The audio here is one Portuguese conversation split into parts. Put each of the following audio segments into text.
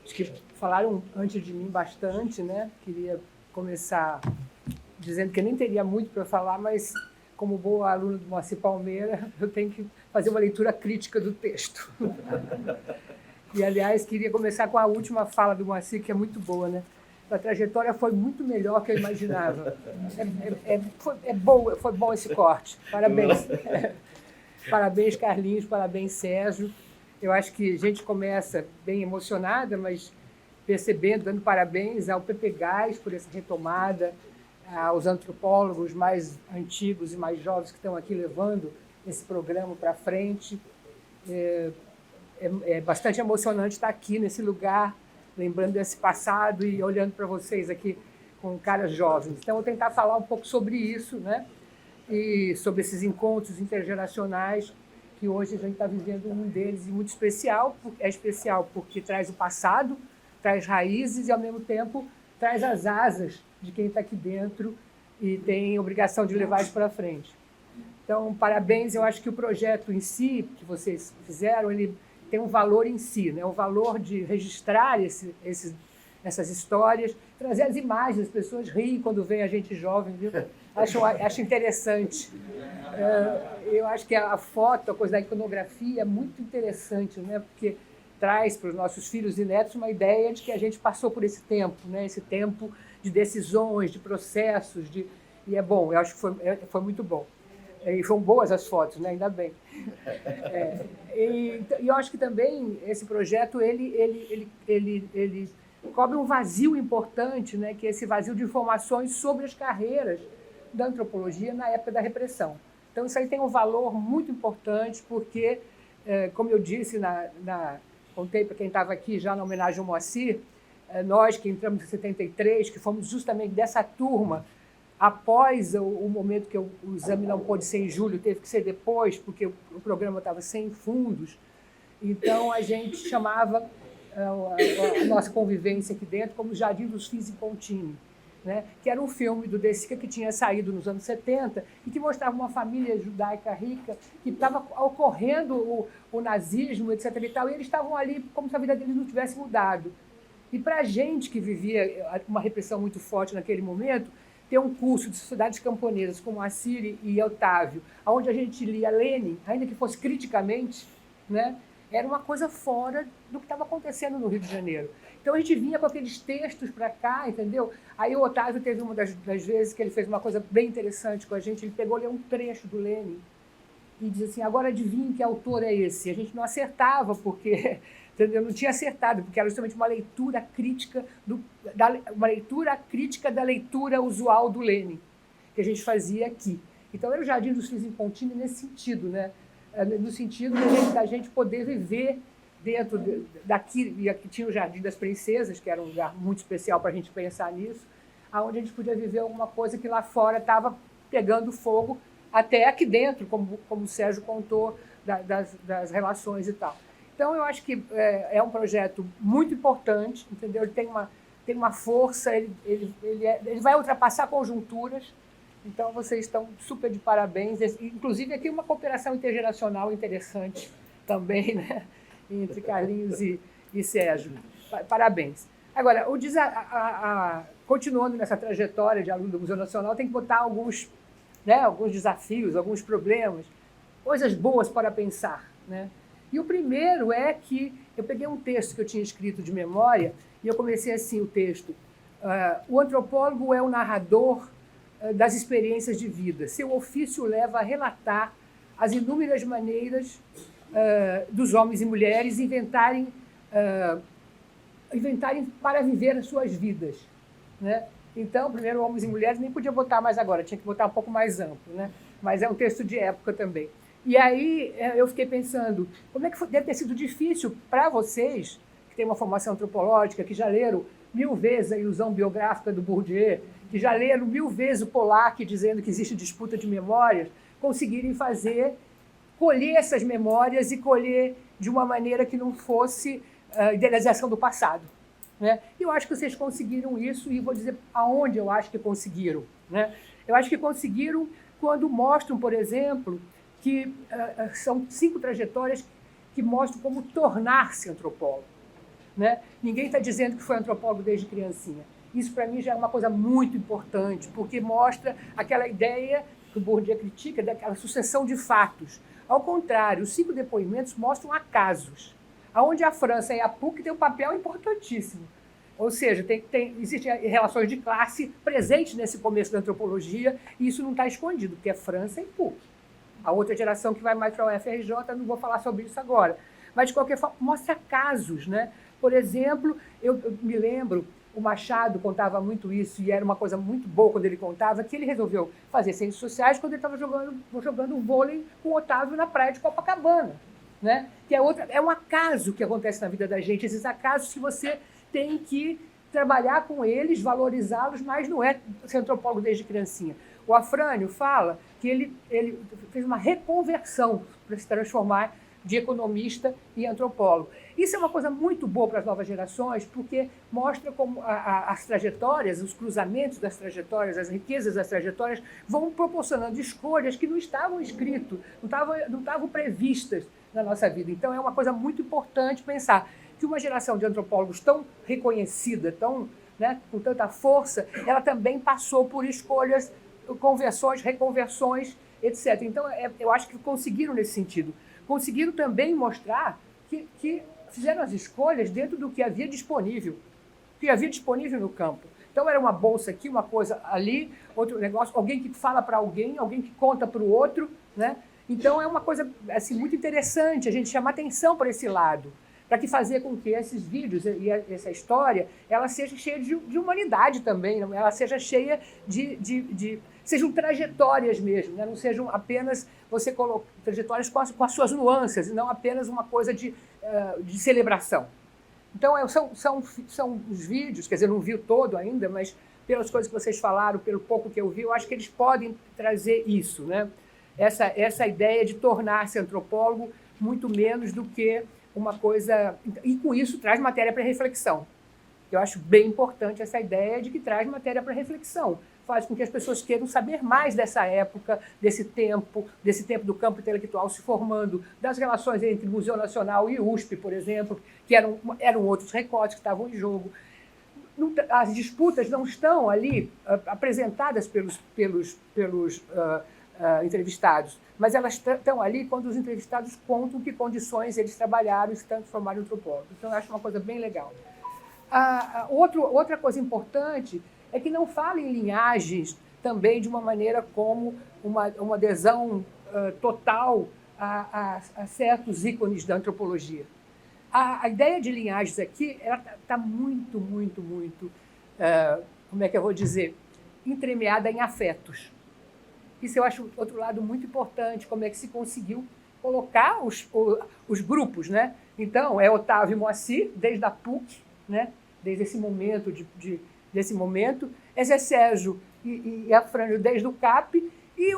Acho que falaram antes de mim bastante, né? Queria começar dizendo que eu nem teria muito para falar, mas como boa aluna do Moacir Palmeira, eu tenho que fazer uma leitura crítica do texto. E, aliás, queria começar com a última fala do Moacir, que é muito boa, né? A trajetória foi muito melhor que eu imaginava. Foi bom esse corte. Parabéns. Parabéns, Carlinhos, parabéns, Sérgio. Eu acho que a gente começa bem emocionada, mas percebendo, dando parabéns ao Pepe Gás por essa retomada, aos antropólogos mais antigos e mais jovens que estão aqui levando esse programa para frente. É bastante emocionante estar aqui nesse lugar, lembrando desse passado e olhando para vocês aqui com caras jovens. Então, eu vou tentar falar um pouco sobre isso, né? E sobre esses encontros intergeracionais, que hoje a gente está vivendo um deles e muito especial. É especial porque traz o passado, traz raízes e, ao mesmo tempo, traz as asas de quem está aqui dentro e tem obrigação de levar isso para frente. Então, parabéns. Eu acho que o projeto em si, que vocês fizeram, ele tem um valor em si, né? O valor de registrar essas histórias, trazer as imagens, as pessoas riem quando vem a gente jovem, viu? Acho interessante. Eu acho que a foto, a coisa da iconografia é muito interessante, né? Porque traz para os nossos filhos e netos uma ideia de que a gente passou por esse tempo, né? Esse tempo de decisões, de processos, e é bom, eu acho que foi muito bom. E foram boas as fotos, né? Ainda bem. E eu acho que também esse projeto ele cobre um vazio importante, né? Que é esse vazio de informações sobre as carreiras da antropologia na época da repressão. Então, isso aí tem um valor muito importante, porque, como eu disse, contei para quem estava aqui já na homenagem ao Moacir, nós que entramos em 73, que fomos justamente dessa turma, após o momento que o exame não pôde ser em julho, teve que ser depois, porque o programa estava sem fundos. Então, a gente chamava a nossa convivência aqui dentro como Jardim dos Fins Incontini, né? Que era um filme do De Sica que tinha saído nos anos 70 e que mostrava uma família judaica rica que estava ocorrendo o nazismo, etc. e tal, e eles estavam ali como se a vida deles não tivesse mudado. E para a gente que vivia uma repressão muito forte naquele momento, ter um curso de sociedades camponesas como a Ciri e Otávio, onde a gente lia Lenin, ainda que fosse criticamente, né? Era uma coisa fora do que estava acontecendo no Rio de Janeiro. Então, a gente vinha com aqueles textos para cá, entendeu? Aí o Otávio teve uma das vezes que ele fez uma coisa bem interessante com a gente, ele pegou, leu um trecho do Lenin e disse assim, agora adivinhe que autor é esse? A gente não acertava, porque... Entendeu? Não tinha acertado, porque era justamente uma leitura crítica da leitura usual do Lenin, que a gente fazia aqui. Então, era o Jardim dos Fins Incontini nesse sentido, né? No sentido da gente poder viver dentro daqui, e aqui tinha o Jardim das Princesas, que era um lugar muito especial para a gente pensar nisso, onde a gente podia viver alguma coisa que lá fora estava pegando fogo, até aqui dentro, como o Sérgio contou, das relações e tal. Então, eu acho que é um projeto muito importante, entendeu? Ele tem uma força, ele vai ultrapassar conjunturas. Então, vocês estão super de parabéns. Inclusive, aqui uma cooperação intergeracional interessante também, né? Entre Carlinhos e Sérgio. Parabéns. Agora, continuando nessa trajetória de aluno do Museu Nacional, tem que botar alguns desafios, alguns problemas, coisas boas para pensar, né? E o primeiro é que eu peguei um texto que eu tinha escrito de memória e eu comecei assim o texto. O antropólogo é o narrador das experiências de vida. Seu ofício leva a relatar as inúmeras maneiras dos homens e mulheres inventarem para viver as suas vidas, né? Então, primeiro, homens e mulheres, nem podia botar mais agora, tinha que botar um pouco mais amplo, né? Mas é um texto de época também. E aí eu fiquei pensando, como é que deve ter sido difícil para vocês, que têm uma formação antropológica, que já leram 1000 vezes a ilusão biográfica do Bourdieu, que já leram 1000 vezes o Pollack dizendo que existe disputa de memórias, conseguirem colher essas memórias e colher de uma maneira que não fosse idealização do passado, né? Eu acho que vocês conseguiram isso e vou dizer aonde eu acho que conseguiram, né? Eu acho que conseguiram quando mostram, por exemplo, que são 5 trajetórias que mostram como tornar-se antropólogo, né? Ninguém está dizendo que foi antropólogo desde criancinha. Isso, para mim, já é uma coisa muito importante, porque mostra aquela ideia que o Bourdieu critica, daquela sucessão de fatos. Ao contrário, os 5 depoimentos mostram acasos, onde a França e a PUC têm um papel importantíssimo. Ou seja, existem relações de classe presentes nesse começo da antropologia, e isso não está escondido, porque é França e PUC. A outra geração que vai mais para a UFRJ, não vou falar sobre isso agora. Mas, de qualquer forma, mostra casos, né? Por exemplo, eu me lembro, o Machado contava muito isso, e era uma coisa muito boa quando ele contava, que ele resolveu fazer ciências sociais quando ele estava jogando vôlei com o Otávio na praia de Copacabana, né? Que é um acaso que acontece na vida da gente, esses acasos que você tem que trabalhar com eles, valorizá-los, mas não é ser antropólogo desde criancinha. O Afrânio fala que ele fez uma reconversão para se transformar de economista e antropólogo. Isso é uma coisa muito boa para as novas gerações, porque mostra como as trajetórias, os cruzamentos das trajetórias, as riquezas das trajetórias vão proporcionando escolhas que não estavam escritas, não estavam previstas na nossa vida. Então, é uma coisa muito importante pensar que uma geração de antropólogos tão reconhecida, né, com tanta força, ela também passou por escolhas, conversões, reconversões, etc. Então, eu acho que conseguiram nesse sentido. Conseguiram também mostrar que fizeram as escolhas dentro do que havia disponível no campo. Então, era uma bolsa aqui, uma coisa ali, outro negócio, alguém que fala para alguém que conta para o outro, né? Então, é uma coisa assim, muito interessante a gente chamar atenção para esse lado, para que fazer com que esses vídeos e essa história ela seja cheia de humanidade também, ela seja cheia sejam trajetórias mesmo, né? Não sejam apenas você colocar trajetórias com as suas nuances, e não apenas uma coisa de celebração. Então, são os vídeos, quer dizer, não vi o todo ainda, mas pelas coisas que vocês falaram, pelo pouco que eu vi, eu acho que eles podem trazer isso, né? Essa ideia de tornar-se antropólogo muito menos do que uma coisa... E com isso traz matéria para reflexão. Eu acho bem importante essa ideia de que traz matéria para reflexão. Faz com que as pessoas queiram saber mais dessa época, desse tempo do campo intelectual se formando, das relações entre o Museu Nacional e o USP, por exemplo, que eram outros recortes que estavam em jogo. As disputas não estão ali apresentadas pelos entrevistados, mas elas estão ali quando os entrevistados contam que condições eles trabalharam e se transformaram em antropólogos. Então, eu acho uma coisa bem legal. Outra coisa importante é que não fala em linhagens também de uma maneira como uma adesão total a certos ícones da antropologia. A ideia de linhagens aqui está muito, muito, muito, como é que eu vou dizer, entremeada em afetos. Isso eu acho outro lado muito importante, como é que se conseguiu colocar os grupos, né? Então, é Otávio e Moacir, desde a PUC, né? Desde esse momento, é Zé Sérgio e Afrânio desde o CAP, e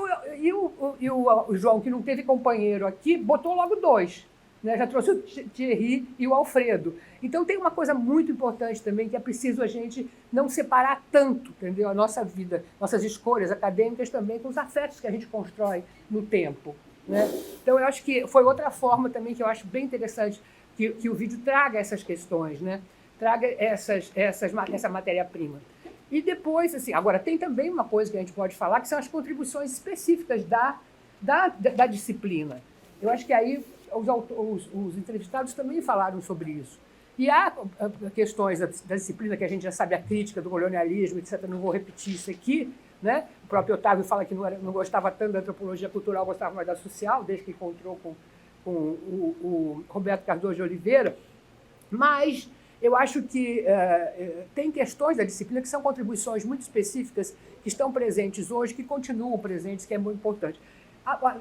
o João, que não teve companheiro aqui, botou logo 2. Né? Já trouxe o Thierry e o Alfredo. Então, tem uma coisa muito importante também, que é preciso a gente não separar tanto, entendeu? A nossa vida, nossas escolhas acadêmicas também, com os afetos que a gente constrói no tempo. Né? Então, eu acho que foi outra forma também que eu acho bem interessante que o vídeo traga essas questões, né? Traga essa matéria-prima. E depois, assim, agora tem também uma coisa que a gente pode falar, que são as contribuições específicas da disciplina. Eu acho que aí os entrevistados também falaram sobre isso. E há questões da disciplina, que a gente já sabe, a crítica do colonialismo, etc., não vou repetir isso aqui, né? O próprio Otávio fala que não gostava tanto da antropologia cultural, gostava mais da social, desde que encontrou com o Roberto Cardoso de Oliveira, mas eu acho que tem questões da disciplina que são contribuições muito específicas que estão presentes hoje, que continuam presentes, que é muito importante.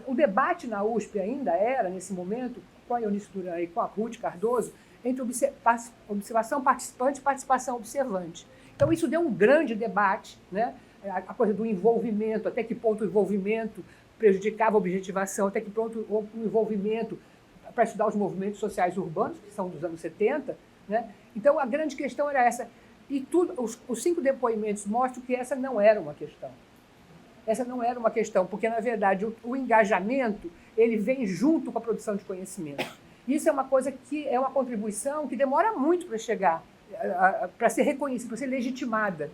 O debate na USP ainda era, nesse momento, com a Eunice Duran e com a Ruth Cardoso, entre observação participante e participação observante. Então, isso deu um grande debate, né? A coisa do envolvimento, até que ponto o envolvimento prejudicava a objetivação, até que ponto o envolvimento para estudar os movimentos sociais urbanos, que são dos anos 70, né? Então, a grande questão era essa. E os 5 depoimentos mostram que essa não era uma questão. Essa não era uma questão, porque, na verdade, o engajamento ele vem junto com a produção de conhecimento. Isso é uma coisa que é uma contribuição que demora muito para chegar, para ser reconhecida, para ser legitimada.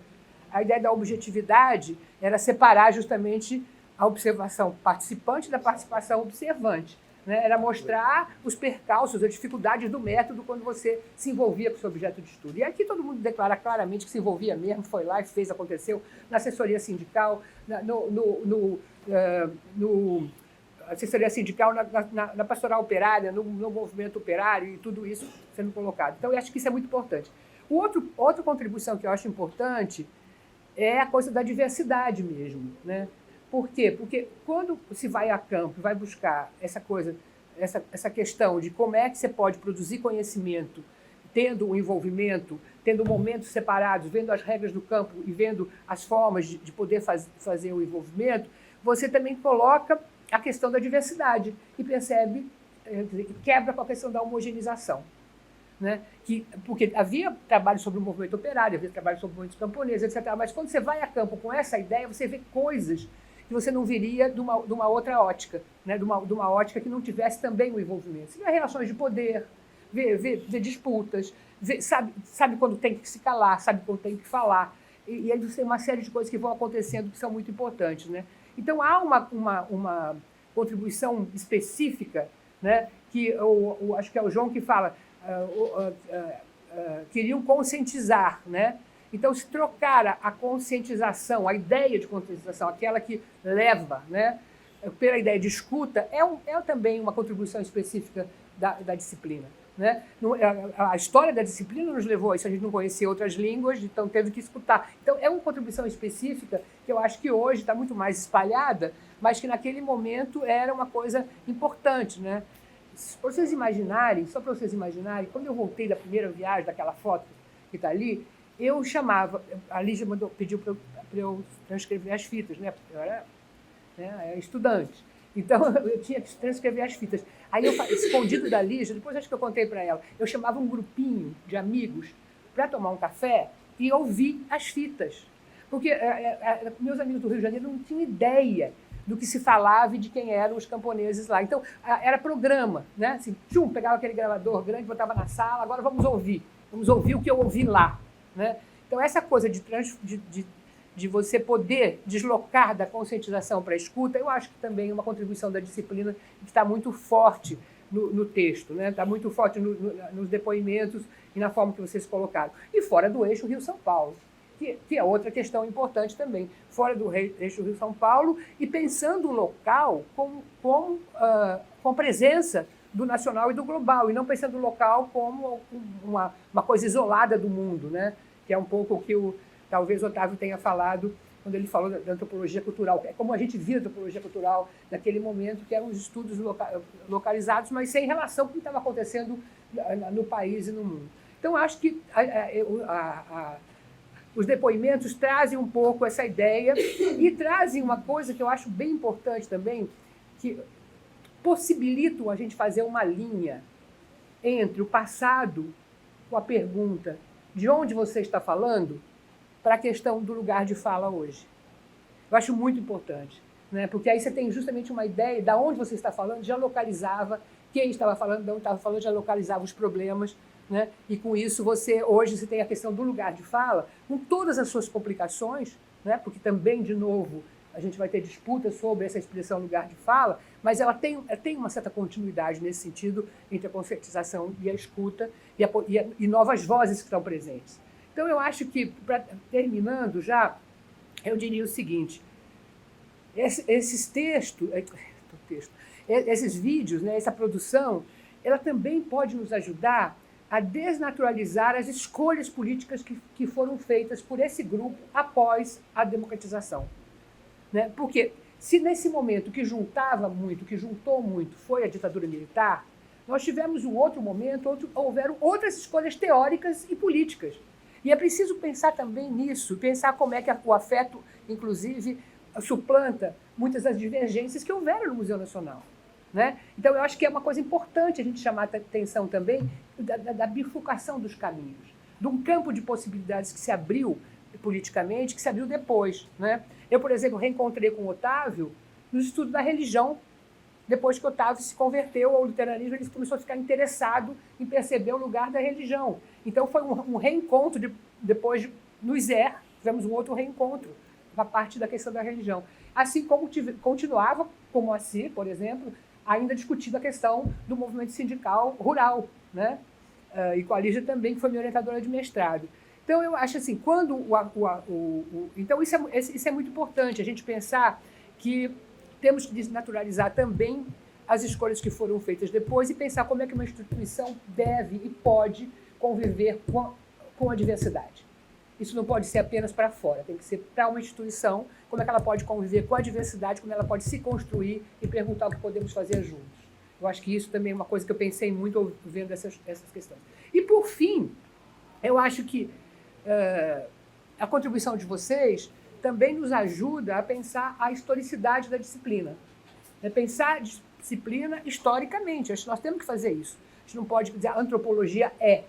A ideia da objetividade era separar justamente a observação participante da participação observante. Né? Era mostrar os percalços, as dificuldades do método quando você se envolvia com o seu objeto de estudo. E aqui todo mundo declara claramente que se envolvia mesmo, foi lá e fez, aconteceu, na assessoria sindical, assessoria sindical, na pastoral operária, no movimento operário e tudo isso sendo colocado. Então, eu acho que isso é muito importante. Outra contribuição que eu acho importante é a coisa da diversidade mesmo, né? Por quê? Porque quando se vai a campo, vai buscar essa questão de como é que você pode produzir conhecimento, tendo o envolvimento, tendo momentos separados, vendo as regras do campo e vendo as formas de poder fazer o envolvimento, você também coloca a questão da diversidade e percebe, quebra com a questão da homogeneização. Né? Porque havia trabalho sobre o movimento operário, havia trabalho sobre o movimento camponês, etc. Mas quando você vai a campo com essa ideia, você vê coisas que você não viria de uma outra ótica, né? de uma ótica que não tivesse também o envolvimento. Você vê relações de poder, vê disputas, sabe quando tem que se calar, sabe quando tem que falar. E aí você tem uma série de coisas que vão acontecendo que são muito importantes. Né? Então, há uma contribuição específica, né? Que acho que é o João que fala, queriam conscientizar, né? Então, se trocar a conscientização, a ideia de conscientização, aquela que leva, né, pela ideia de escuta, é também uma contribuição específica da disciplina. Né? A história da disciplina nos levou a isso, a gente não conhecia outras línguas, então teve que escutar. Então, é uma contribuição específica que eu acho que hoje está muito mais espalhada, mas que naquele momento era uma coisa importante. Né? Para vocês imaginarem, só para vocês imaginarem, quando eu voltei da primeira viagem, daquela foto que está ali, eu chamava, a Lígia pediu para eu transcrever as fitas, né? Eu era estudante. Então, eu tinha que transcrever as fitas. Aí, escondido da Lígia, depois acho que eu contei para ela, eu chamava um grupinho de amigos para tomar um café e ouvir as fitas. Porque meus amigos do Rio de Janeiro não tinham ideia do que se falava e de quem eram os camponeses lá. Então, era programa, né? Assim, pegava aquele gravador grande, botava na sala, agora vamos ouvir o que eu ouvi lá. Né? Então, essa coisa de você poder deslocar da conscientização para a escuta, eu acho que também é uma contribuição da disciplina que está muito forte no texto, né? Está muito forte nos depoimentos e na forma que vocês colocaram. E fora do eixo Rio-São Paulo, que é outra questão importante também. Fora do eixo Rio-São Paulo e pensando o local com presença do nacional e do global, e não pensando o local como uma coisa isolada do mundo, né? Que é um pouco o que talvez o Otávio tenha falado quando ele falou da antropologia cultural. É como a gente via a antropologia cultural naquele momento, que eram os estudos localizados, mas sem relação com o que estava acontecendo no país e no mundo. Então, acho que os depoimentos trazem um pouco essa ideia e trazem uma coisa que eu acho bem importante também, que possibilitam a gente fazer uma linha entre o passado com a pergunta de onde você está falando para a questão do lugar de fala hoje. Eu acho muito importante, né? Porque aí você tem justamente uma ideia de onde você está falando, já localizava quem estava falando, de onde estava falando, já localizava os problemas, né? E com isso hoje você tem a questão do lugar de fala, com todas as suas complicações, né? Porque também, de novo, a gente vai ter disputa sobre essa expressão lugar de fala, mas ela tem uma certa continuidade nesse sentido entre a conscientização e a escuta e novas vozes que estão presentes. Então, eu acho que, terminando já, eu diria o seguinte, esses esses vídeos, né, essa produção, ela também pode nos ajudar a desnaturalizar as escolhas políticas que foram feitas por esse grupo após a democratização. Né? Porque se nesse momento que juntou muito, foi a ditadura militar, nós tivemos um outro momento, houveram outras escolhas teóricas e políticas. E é preciso pensar também nisso, pensar como é que o afeto, inclusive, suplanta muitas das divergências que houveram no Museu Nacional. Né? Então, eu acho que é uma coisa importante a gente chamar a atenção também da bifurcação dos caminhos, de um campo de possibilidades que se abriu politicamente, que se abriu depois. Né? Eu, por exemplo, reencontrei com o Otávio no estudo da religião, depois que Otávio se converteu ao luteranismo, ele começou a ficar interessado em perceber o lugar da religião. Então, foi um reencontro, depois no Isère, tivemos um outro reencontro, a parte da questão da religião. Assim como continuava, como Moacir, por exemplo, ainda discutindo a questão do movimento sindical rural, né? E com a Lígia também, que foi minha orientadora de mestrado. Então, eu acho assim, quando então, isso é muito importante, a gente pensar que temos que desnaturalizar também as escolhas que foram feitas depois e pensar como é que uma instituição deve e pode conviver com a diversidade. Isso não pode ser apenas para fora, tem que ser para uma instituição, como é que ela pode conviver com a diversidade, como ela pode se construir e perguntar o que podemos fazer juntos. Eu acho que isso também é uma coisa que eu pensei muito vendo essas questões. E, por fim, eu acho que a contribuição de vocês também nos ajuda a pensar a historicidade da disciplina. Pensar a disciplina historicamente. Acho que nós temos que fazer isso. A gente não pode dizer a antropologia é.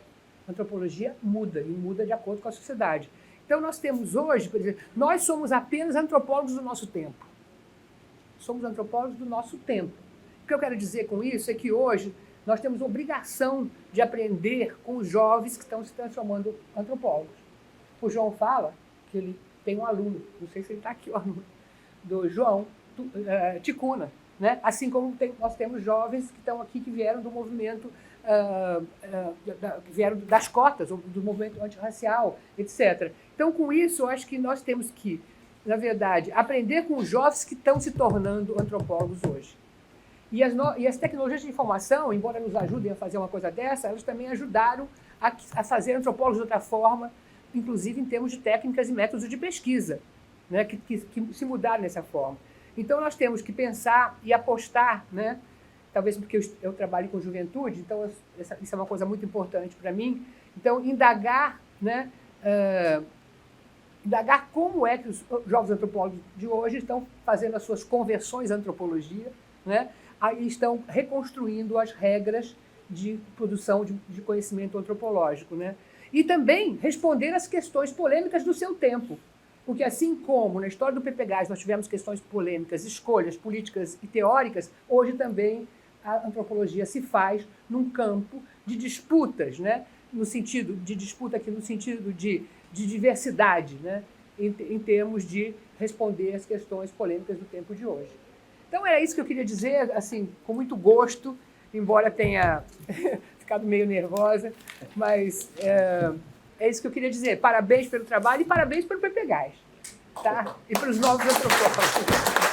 A antropologia muda, e muda de acordo com a sociedade. Então, nós temos hoje, por exemplo, nós somos apenas antropólogos do nosso tempo. Somos antropólogos do nosso tempo. O que eu quero dizer com isso é que hoje nós temos obrigação de aprender com os jovens que estão se transformando em antropólogos. O João fala que ele tem um aluno, não sei se ele está aqui, o aluno do João Ticuna, né? Assim como nós temos jovens que estão aqui, que vieram do movimento, que vieram das cotas, do movimento antirracial, etc. Então, com isso, eu acho que nós temos que, na verdade, aprender com os jovens que estão se tornando antropólogos hoje. E as tecnologias de informação, embora nos ajudem a fazer uma coisa dessa, elas também ajudaram a fazer antropólogos de outra forma, inclusive em termos de técnicas e métodos de pesquisa, né, que se mudaram dessa forma. Então, nós temos que pensar e apostar, né, talvez porque eu trabalho com juventude, então isso é uma coisa muito importante para mim. Então, indagar, né, indagar como é que os jovens antropólogos de hoje estão fazendo as suas conversões à antropologia, né, aí estão reconstruindo as regras de produção de conhecimento antropológico, né? E também responder às questões polêmicas do seu tempo. Porque assim como na história do PPGás nós tivemos questões polêmicas, escolhas políticas e teóricas, hoje também a antropologia se faz num campo de disputas, né? No sentido de disputa aqui, no sentido de diversidade, né? Em termos de responder às questões polêmicas do tempo de hoje. Então era isso que eu queria dizer, assim, com muito gosto, embora tenha ficado meio nervosa, mas é isso que eu queria dizer. Parabéns pelo trabalho e parabéns pelo PPGás, tá? E para os novos antropólogos.